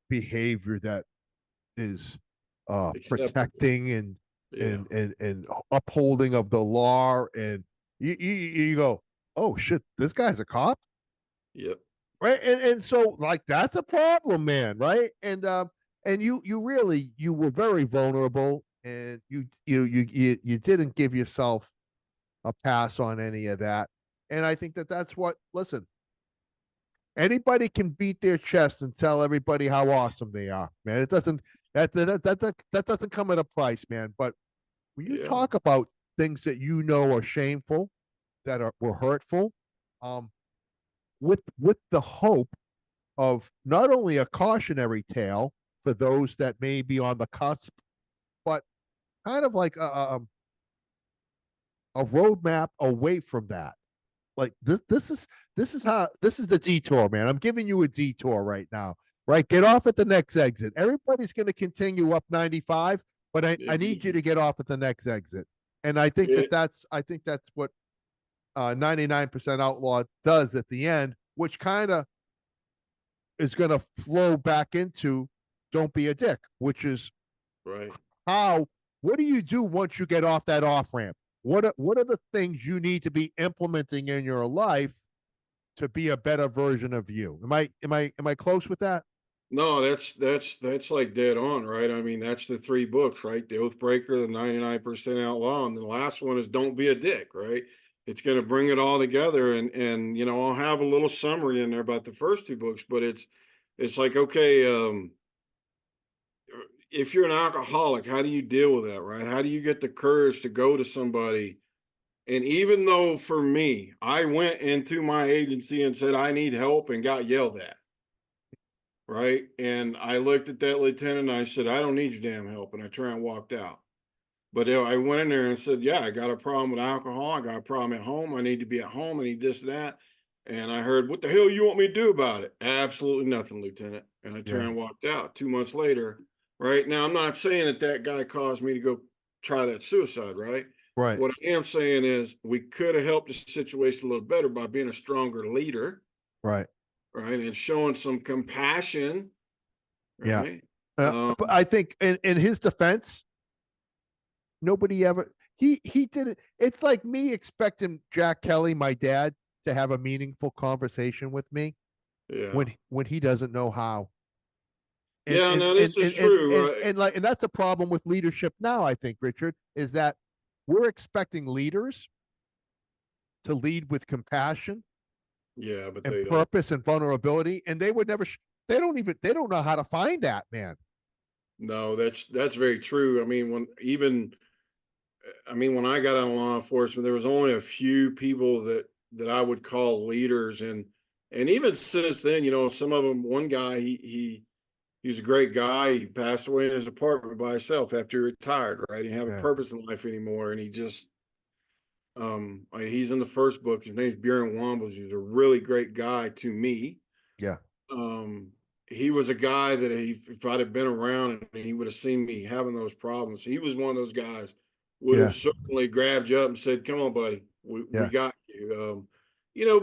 behavior that is acceptable. protecting Yeah. and upholding of the law. And you go, oh shit, this guy's a cop, Yep. right? And so like that's a problem, man, right? And you were very vulnerable, and you didn't give yourself a pass on any of that. And I think that that's what, listen, anybody can beat their chest and tell everybody how awesome they are, man. It doesn't that doesn't come at a price, man. But when you Yeah. talk about things that you know are shameful, that were hurtful, um, with the hope of not only a cautionary tale for those that may be on the cusp, but kind of like a roadmap away from that. Like this is the detour, man. I'm giving you a detour right now. Right, get off at the next exit. Everybody's going to continue up 95, but I need you to get off at the next exit. And It, I think that's what 99% outlaw does at the end, which kind of is going to flow back into don't be a dick, which is right. how, what do you do once you get off that off ramp? What are the things you need to be implementing in your life to be a better version of you? Am I close with that? No, that's like dead on, right? I mean, that's the 3 books, right? The Oathbreaker, the 99% Outlaw, and the last one is Don't Be a Dick, right? It's going to bring it all together, and I'll have a little summary in there about the first 2 books, but it's like, okay, if you're an alcoholic, how do you deal with that, right? How do you get the courage to go to somebody? And even though for me, I went into my agency and said I need help and got yelled at, right? And I looked at that lieutenant and I said, I don't need your damn help. And I turned and walked out. But I went in there and said, yeah, I got a problem with alcohol. I got a problem at home. I need to be at home. I need this, that. And I heard, what the hell you want me to do about it? Absolutely nothing, Lieutenant. And I turned Yeah. and walked out 2 months later. Right now, I'm not saying that that guy caused me to go try that suicide, right? Right. What I am saying is we could have helped the situation a little better by being a stronger leader, Right. right? And showing some compassion, Yeah. right? But I think in his defense, nobody ever he did it. It's like me expecting Jack Kelly, my dad, to have a meaningful conversation with me Yeah. when he doesn't know how. And Yeah, and no, and this is and and true, and, right? and like and that's the problem with leadership now, I think, Richard, is that we're expecting leaders to lead with compassion Yeah, but and they don't. purpose and vulnerability, and they would never they don't know how to find that, man. No, that's very true. I mean, when I got out of law enforcement, there was only a few people that I would call leaders, and even since then, some of them. One guy, he was a great guy. He passed away in his apartment by himself after he retired. Right, he didn't have a Yeah. purpose in life anymore, and he just he's in the first book. His name's Buren Wombles. He's a really great guy to me. Yeah. um he was a guy that if I'd have been around and he would have seen me having those problems, he was one of those guys would have Yeah. certainly grabbed you up and said, come on, buddy, we Yeah. got you.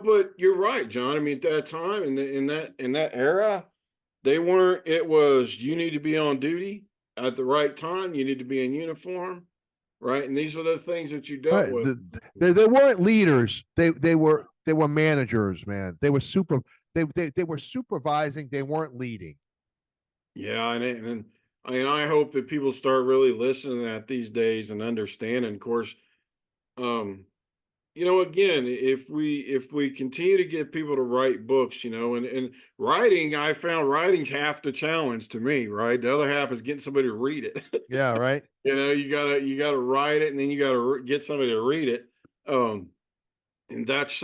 But you're right, John. I mean, at that time, in that era, they weren't. It was, you need to be on duty at the right time, you need to be in uniform, right? And these were the things that you dealt Right. with. They weren't leaders. They were managers, man. They were supervising. They weren't leading. Yeah, and I hope that people start really listening to that these days and understanding. Of course, um, again, if we continue to get people to write books, and writing, I found writing's half the challenge to me, right? The other half is getting somebody to read it. Yeah. Right. You gotta write it, and then you gotta get somebody to read it. And that's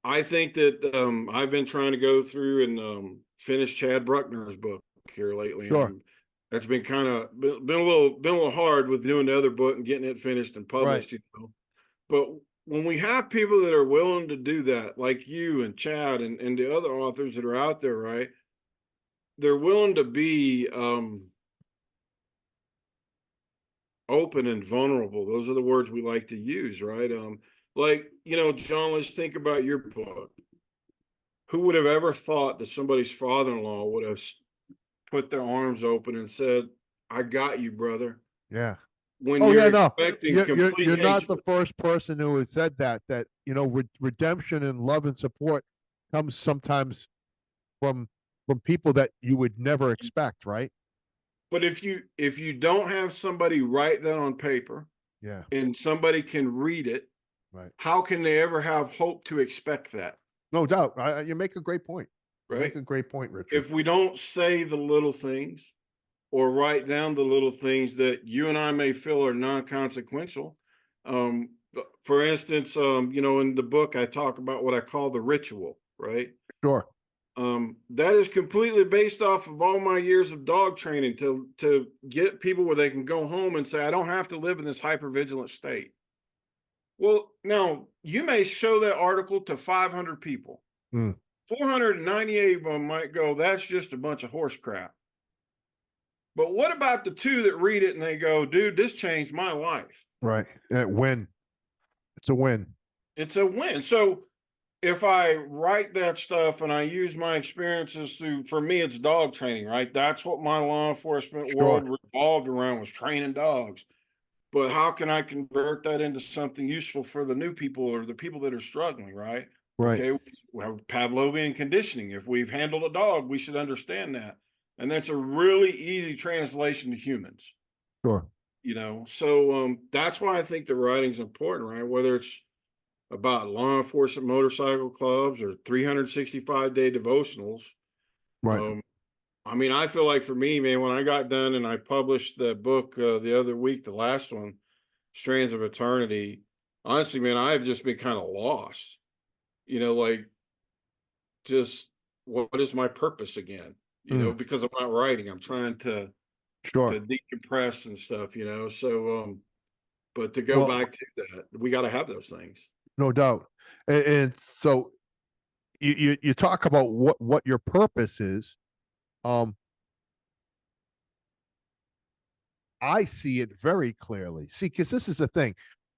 I think that I've been trying to go through and finish Chad Bruckner's book here lately, and Sure. that's been kind of been a little hard with doing the other book and getting it finished and Right. published. But when we have people that are willing to do that, like you and Chad and the other authors that are out there, right? They're willing to be open and vulnerable. Those are the words we like to use, right? Like, John, let's think about your book. Who would have ever thought that somebody's father-in-law would have put their arms open and said, I got you, brother, Yeah. when Oh you're yeah. No, expecting complete you're not the hatred? first person who has said that. That redemption and love and support comes sometimes from people that you would never expect. Right. But if you don't have somebody write that on paper Yeah. and somebody can read it, Right. how can they ever have hope to expect that? No doubt. You make a great point. You make Right? a great point, Richard. If we don't say the little things or write down the little things that you and I may feel are non-consequential. For instance, in the book, I talk about what I call the ritual, right? Sure. That is completely based off of all my years of dog training to get people where they can go home and say, I don't have to live in this hypervigilant state. Well, now you may show that article to 500 people. Mm. 498 of them might go, that's just a bunch of horse crap. But what about the two that read it and they go, dude, this changed my life? Right. Win. It's a win. It's a win. So if I write that stuff and I use my experiences for me, it's dog training, right? That's what my law enforcement Sure. world revolved around, was training dogs. But how can I convert that into something useful for the new people or the people that are struggling, right? Right. Okay, we have Pavlovian conditioning. If we've handled a dog, we should understand that. And that's a really easy translation to humans. Sure. So that's why I think the writing's important, right? Whether it's about law enforcement motorcycle clubs or 365-day devotionals. Right. um I feel like for me, man, when I got done and I published the book the other week, the last one, Strands of Eternity, honestly, man, I've just been kind of lost, like, just what is my purpose again, Mm. because I'm not writing, I'm trying to Sure. decompress and stuff, so but to go Well, back to that, we got to have those things. no doubt. And so you talk about what your purpose is. Um, I see it very clearly. See, because this is the thing,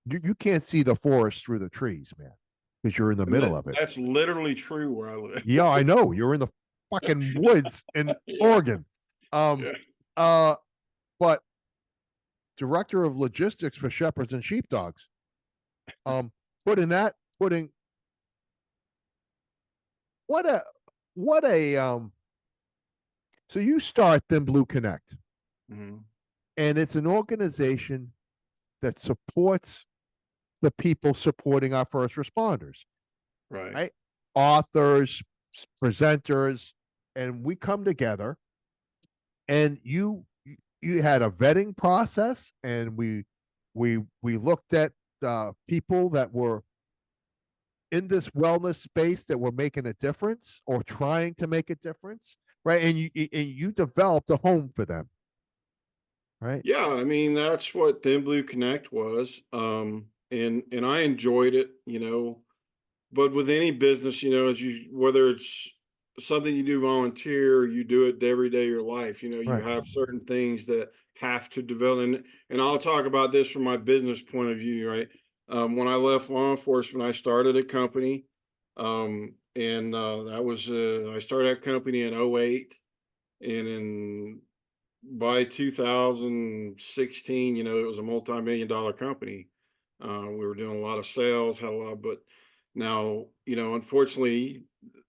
you can't see the forest through the trees, man, because you're in the And middle of it. that's literally true where I live. Yeah, I know. You're in the fucking woods in Yeah. Oregon. Um, Yeah. uh, but director of logistics for Shepherds and Sheepdogs. Um, putting what a what a so you start Thin Blue Connect, Mhm. and it's an organization that supports the people supporting our first responders, Right. right? Authors, presenters, and we come together, and you had a vetting process, and we looked at people that were in this wellness space that were making a difference or trying to make a difference, right? And you developed a home for them, right? Yeah, I mean, that's what Thin Blue Connect was. And I enjoyed it, but with any business, as you whether it's something you do volunteer, you do it every day of your life, you Right. have certain things that have to develop. And I'll talk about this from my business point of view, right? When I left law enforcement, I started a company. And that was I started that company in '08, and in by 2016, it was a multi-million-dollar company. We were doing a lot of sales, had a lot, but now, unfortunately,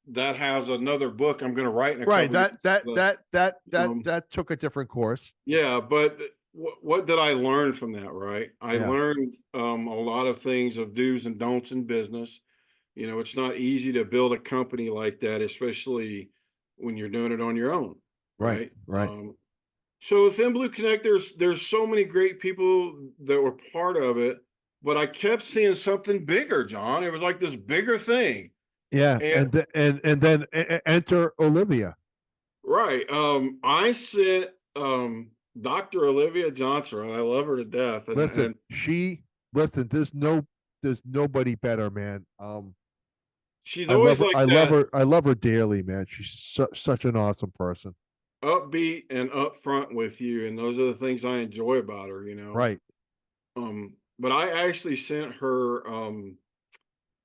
that has another book I'm going to write in a Right. couple years. Um, That took a different course. yeah, but what did I learn from that? Right, I Yeah. learned a lot of things of do's and don'ts in business. It's not easy to build a company like that, especially when you're doing it on your own. Right. Right. Right. So within Blue Connect, there's so many great people that were part of it, but I kept seeing something bigger, John. It was like this bigger thing. Yeah. And And then enter Olivia. right, I sent Dr. Olivia Johnson. I love her to death, and Listen, and listen. There's nobody better, man. she's I love always her. like I love that, her. I love her dearly, man. She's such an awesome person. upbeat and upfront with you, and those are the things I enjoy about her. Right. But I actually sent her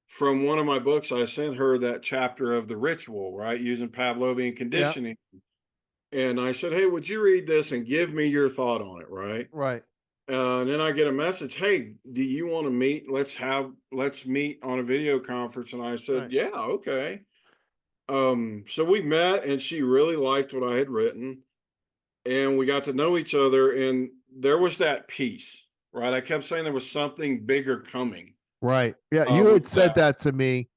from one of my books. I sent her that chapter of the ritual, right, using Pavlovian Yeah. conditioning. And I said, "Hey, would you read this and give me your thought on it?" Right. Right. And then I get a message, "Hey, do you want to meet? Let's meet on a video conference." And I said, Right. "Yeah, okay." So we met, and she really liked what I had written, and we got to know each other, and there was that piece, right? I kept saying there was something bigger coming. Right. Yeah. You With had said that, that to me,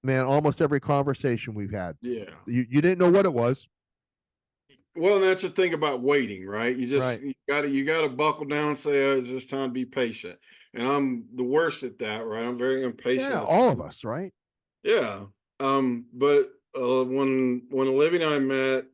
man. Almost every conversation we've had. yeah. You didn't know what it was. Well, and that's the thing about waiting, right? Right. You gotta buckle down and say, "Oh, it's just time to be patient." And I'm the worst at that, right? I'm very Yeah. impatient at All of times. us. Right. Yeah. But when Olivia and I met,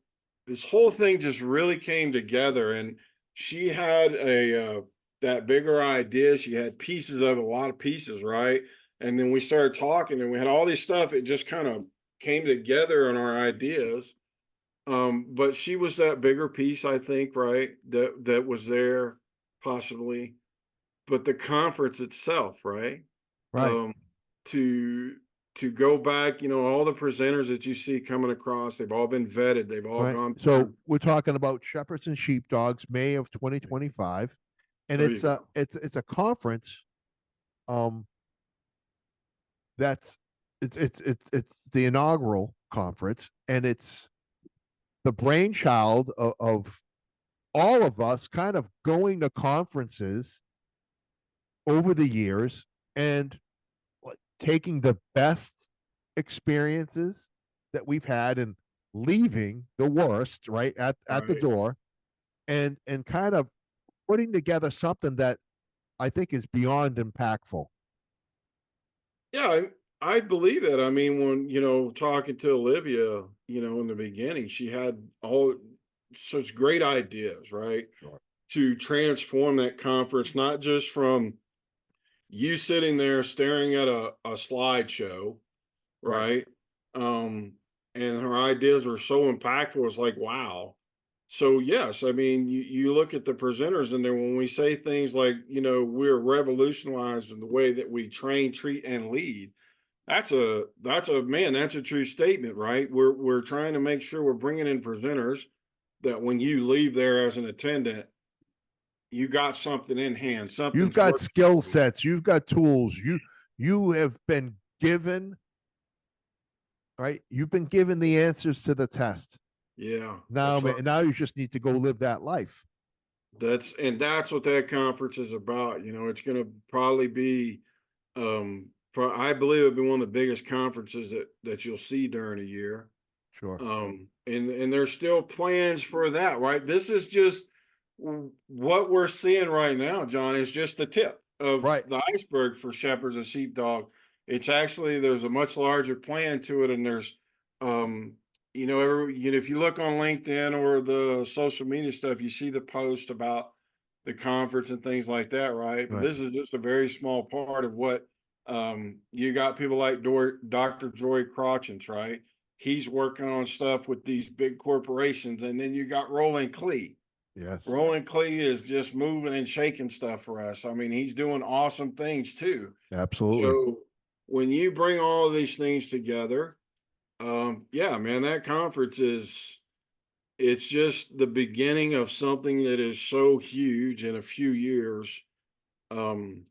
this whole thing just really came together, and she had a that bigger idea. She had pieces of a lot of pieces, right? And then we started talking, and we had all this stuff. It just kind of came together in our ideas. But she was that bigger piece, I think, right? That was there possibly, but the conference itself, right? Right. Um, to to go back, all the presenters that you see coming across, they've all been vetted, they've all Right. gone So through. we're talking about Shepherds and Sheepdogs, May of 2025, and There you go. it's a conference. Um, that's it's the inaugural conference, and it's the brainchild of all of us kind of going to conferences over the years and taking the best experiences that we've had and leaving the worst right at the Right. door, and kind of putting together something that I think is beyond impactful. Yeah, I believe it. I mean, when, talking to Olivia, in the beginning, she had all such great ideas, right? Sure. To transform that conference, not just from you sitting there staring at a slideshow, Right. right? And her ideas were so impactful. It's like, wow. So yes, I mean, you look at the presenters, and then when we say things like, we're revolutionizing the way that we train, treat, and lead, that's a true statement, right? We're trying to make sure we're bringing in presenters that when you leave there as an attendant, you got something in hand, You've something's got working skill for you. sets, you've got tools, you have been given, right? You've been given the answers to the test. Yeah, Now, that's right. man, now you just need to go live that life. That's what that conference is about. It's going to probably be, I believe it'll be one of the biggest conferences that you'll see during a year. Sure. And there's still plans for that, right? This is just what we're seeing right now, John, is just the tip of Right. the iceberg for Shepherds and Sheepdog. It's actually, there's a much larger plan to it, and there's, if you look on LinkedIn or the social media stuff, you see the post about the conference and things like that, right? But Right. this is just a very small part of what you got people like Dr. Joy Crotchins, right? He's working on stuff with these big corporations. And then you got Roland Clee. Yes. Roland Clee is just moving and shaking stuff for us. I mean, he's doing awesome things too. Absolutely. So when you bring all of these things together, yeah, man, that conference it's just the beginning of something that is so huge in a few years. Um,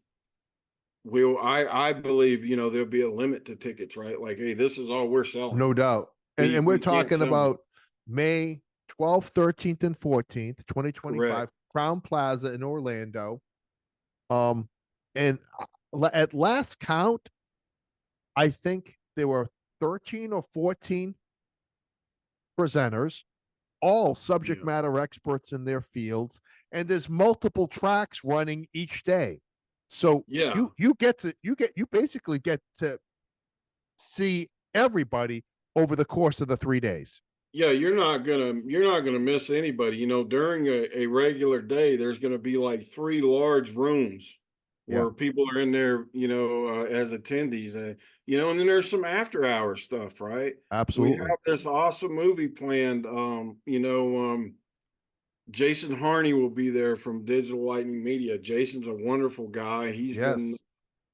I believe, there'll be a limit to tickets, right? Like, hey, this is all we're selling. No doubt. We And we're we can't talking sell more. about May 12th, 13th, and 14th, 2025, Correct. Crown Plaza in Orlando. And at last count, I think there were 13 or 14 presenters, all subject Yeah. matter experts in their fields, and there's multiple tracks running each day. So Yeah. you basically get to see everybody over the course of the 3 days. Yeah, you're not gonna miss anybody. During a regular day, there's gonna be like three large rooms Yeah, where people are in there, as attendees, and then there's some after hour stuff, right? We absolutely. have this awesome movie planned. Jason Harney will be there from Digital Lightning Media. Jason's a wonderful guy. Yes.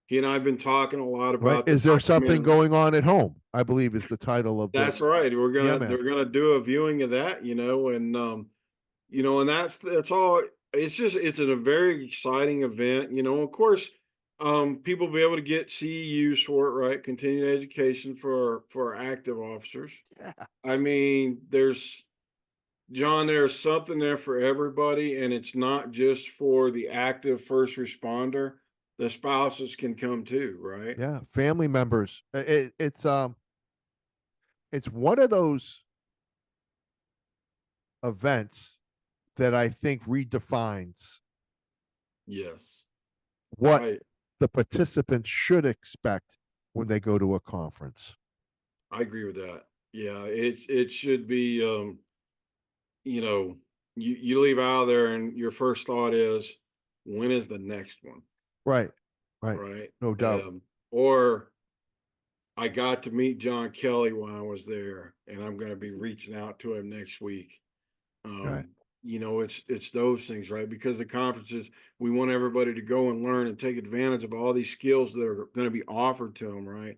He and I have been talking a lot Right. about the Is there something documentary. going on at home? I believe is the title of the. That's right. Yeah, man. They're gonna do a viewing of that, and that's all. It's a very exciting event, Of course, people will be able to get CEUs for it, right? Continuing education for our active officers. Yeah. I mean, there's something there for everybody, and it's not just for the active first responder. The spouses can come too, right? Yeah. Family members. It's one of those events that I think redefines Yes. what I the participants should expect when they go to a conference. I agree with that. Yeah, it should be you know, you leave out of there and your first thought is, when is the next one? Right. Right. Right. No doubt. Or I got to meet John Kelly while I was there, and I'm going to be reaching out to him next week. Right. It's those things, right? Because the conferences, we want everybody to go and learn and take advantage of all these skills that are going to be offered to them, right?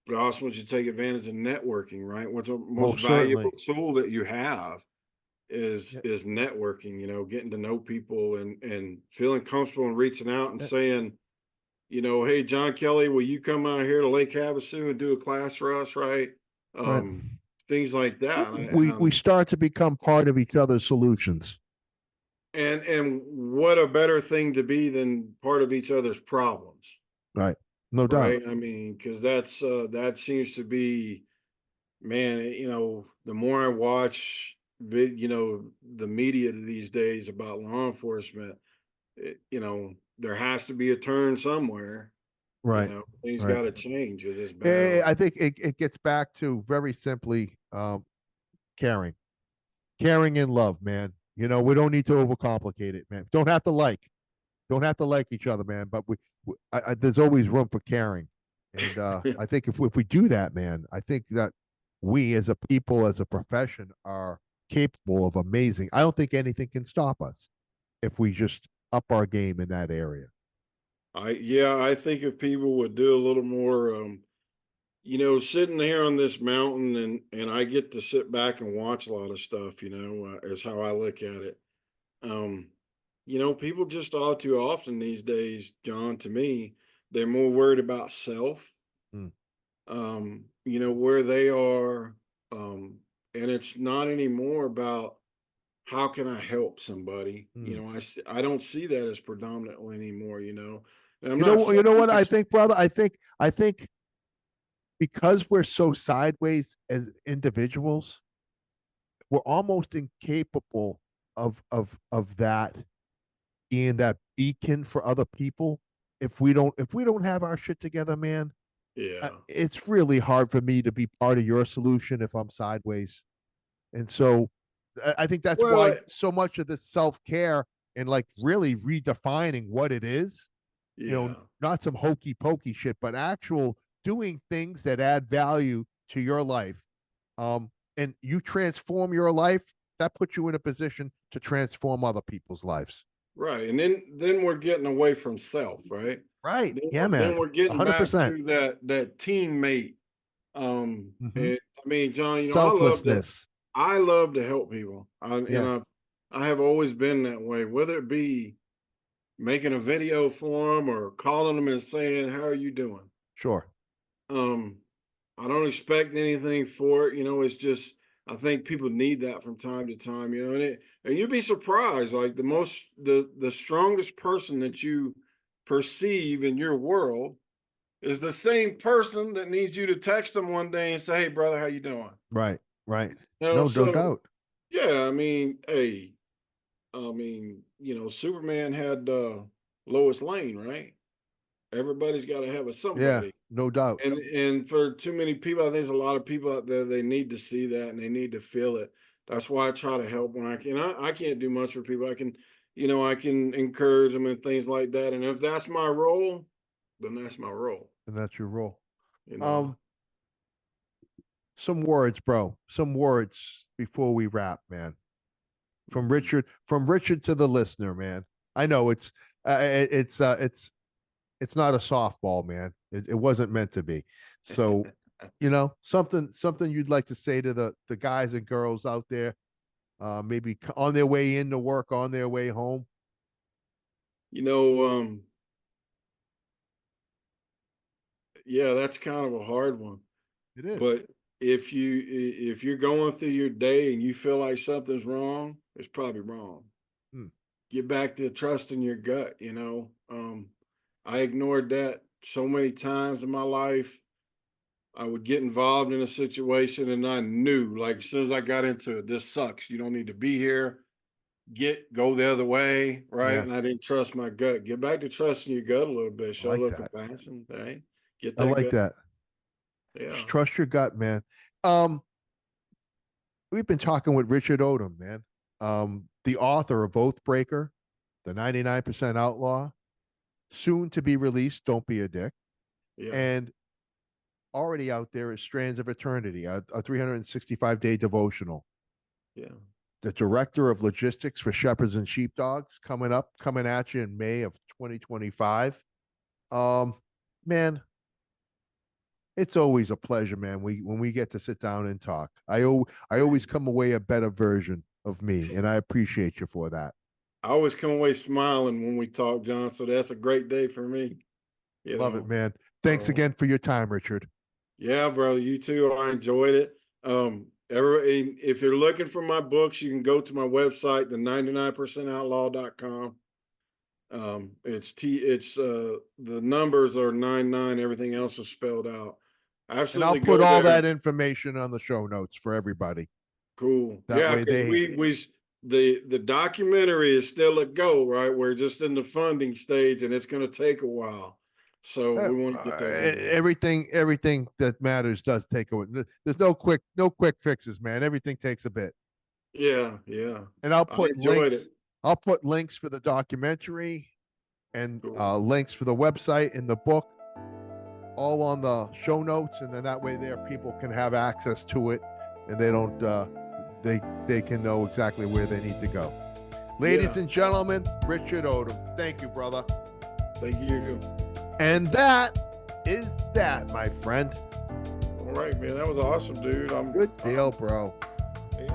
But I also want you to take advantage of networking, right? What's the most Most valuable certainly. tool that you have is Yeah. is networking, getting to know people and feeling comfortable and reaching out and Yeah. saying, hey, John Kelly, will you come out here to Lake Havasu and do a class for us, right? Right. Things like that. We start to become part of each other's solutions. And what a better thing to be than part of each other's problems, Right. No doubt. right? I mean, because that seems to be, man, the more I watch the media these days about law enforcement, there has to be a turn somewhere. Right. Things Right. got to change because it's bad. I think it gets back to very simply caring. Caring and love, man. We don't need to overcomplicate it, man. Don't have to like each other, man. But there's always room for caring, and I think if we do that, man, I think that we as a people, as a profession, are capable of amazing. I don't think anything can stop us if we just up our game in that area. I think if people would do a little more, sitting here on this mountain, and I get to sit back and watch a lot of stuff, is how I look at it. Um, People just all too often these days, John, to me, they're more worried about self, Mm. where they are. And it's not anymore about how can I help somebody. Mm. I don't see that as predominantly anymore, and I'm You not know, saying you know what I there's, think, brother? I think because we're so sideways as individuals, we're almost incapable of that being that beacon for other people. If we don't have our shit together, man, yeah. it's really hard for me to be part of your solution if I'm sideways. And so I think that's Well, why so much of this self-care and like really redefining what it is, yeah. not some hokey pokey shit, but actual doing things that add value to your life. And you transform your life, that puts you in a position to transform other people's lives. Right. And then we're getting away from self, right? Right. Then Yeah, we're, man. then we're getting back 100%. to that teammate. Mm-hmm. And I mean, John, Selflessness. I love to help people. Yeah, I have always been that way, whether it be making a video for them or calling them and saying, "How are you doing?" sure. Um, I don't expect anything for it. It's just I think people need that from time to time. And you'd be surprised. Like the strongest person that you perceive in your world is the same person that needs you to text them one day and say, "Hey, brother, how you doing?" Right. Right. No, no So doubt. yeah, hey, Superman had Lois Lane, right? Everybody's got to have a Yeah, somebody. no doubt. And for too many people, I think there's a lot of people out there, they need to see that and they need to feel it. That's why I try to help when I can. I can't do much for people. I can encourage them and things like that. And if that's my role, then that's my role. And that's your role. You know. Um, some words, bro. Some words before we wrap, man. Mhm. From Richard to the listener, man. I know it's not a softball, man. It wasn't meant to be. So, something you'd like to say to the guys and girls out there, maybe on their way into work, on their way home. You know, yeah, that's kind of a hard one. It is. But if you're going through your day and you feel like something's wrong, it's probably wrong. Hmm. Get back to trusting your gut. I ignored that so many times in my life. I would get involved in a situation and I knew, like, as soon as I got into it, this sucks. You don't need to be here. Go the other way, right? Yeah, And I didn't trust my gut. Get back to trusting your gut a little bit. I Show a like little that. compassion. Hey, get I that like gut. that. Just Yeah. trust your gut, man. Um, we've been talking with Richard Odom, man. The author of Oathbreaker, the 99% Outlaw, soon to be released, Don't Be a Dick. Yeah. And already out there is Strands of Eternity, a 365-day devotional. Yeah. The director of logistics for Shepherds and Sheepdogs coming at you in May of 2025. Um, man, it's always a pleasure, man. When we get to sit down and talk, I always come away a better version of me, and I appreciate you for that. I always come away smiling when we talk, John. So that's a great day for me. You Love it, know. man. Thanks So again for your time, Richard. yeah, brother, you too. I enjoyed it. If you're looking for my books, you can go to my website, the 99percentoutlaw.com. The numbers are 99, everything else is spelled out. And I'll Absolutely put go all there. that information on the show notes for everybody. Cool. That Yeah, way because they the documentary is still a go, right? We're just in the funding stage and it's going to take a while. So we want to get that done. everything that matters does take a. There's no quick fixes, man. Everything takes a bit. Yeah, yeah. And I'll I put enjoyed it. links. I'll put links for the documentary and Cool. links for the website and the book all on the show notes, and then that way there people can have access to it, and they don't they can know exactly where they need to go. Ladies and gentlemen, Richard Odom. Thank you, brother. Thank you. And that is that, my friend. All right, man. That was awesome, dude. Good deal, bro. Yeah,